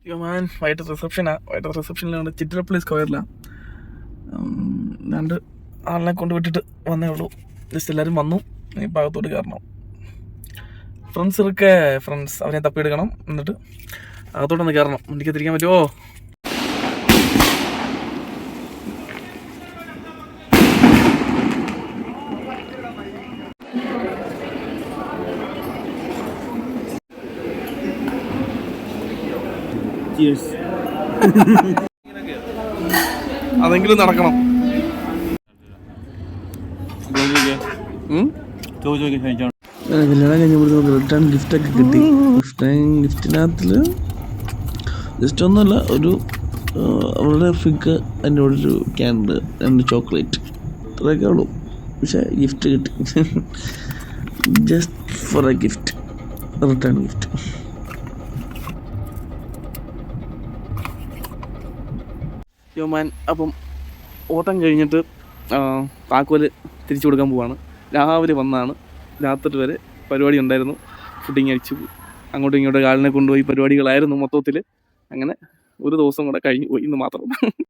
ഞാൻ വൈകിട്ട് റിസപ്ഷനിലാണ് ചിറ്റിലപ്പള്ളി സ്ക്വയറിലാണ്. രണ്ട് ആളിനെ കൊണ്ട് വിട്ടിട്ട് വന്നേ ഉള്ളൂ. ജസ്റ്റ് എല്ലാവരും വന്നു, ഈ ഭാഗത്തോട്ട് കയറണം. ഫ്രണ്ട്സ് അവനെ തപ്പിയെടുക്കണം, എന്നിട്ട് അകത്തോട്ടൊന്ന് കയറണം. വണ്ടിക്ക് തിരിക്കാൻ പറ്റുമോ? അതെങ്കിലും നടക്കണം. കല്യാണം കഴിഞ്ഞ റിട്ടേൺ ഗിഫ്റ്റൊക്കെ കിട്ടി. ഗിഫ്റ്റിനകത്തിൽ ജസ്റ്റ് ഒന്നുമല്ല, ഒരു അവളുടെ ഫിഗ്, അതിൻ്റെ കൂടെ ഒരു ക്യാൻഡിൽ, 2 ചോക്ലേറ്റ്, ഇത്രയൊക്കെ ഉള്ളൂ. പക്ഷേ ഗിഫ്റ്റ് കിട്ടി. Just for A gift, return gift. Yeoman അപ്പം ഓട്ടം കഴിഞ്ഞിട്ട് താക്കോല് തിരിച്ചു കൊടുക്കാൻ പോവാണ്. രാവിലെ വന്നാണ്, രാത്രി വരെ പരിപാടി ഉണ്ടായിരുന്നു. ഫുഡിങ് അടിച്ചു, അങ്ങോട്ടും ഇങ്ങോട്ടും കാലിനെ കൊണ്ടുപോയി പരിപാടികളായിരുന്നു മൊത്തത്തിൽ. അങ്ങനെ ഒരു ദിവസം കൂടെ കഴിഞ്ഞു പോയി, ഇന്ന് മാത്രം.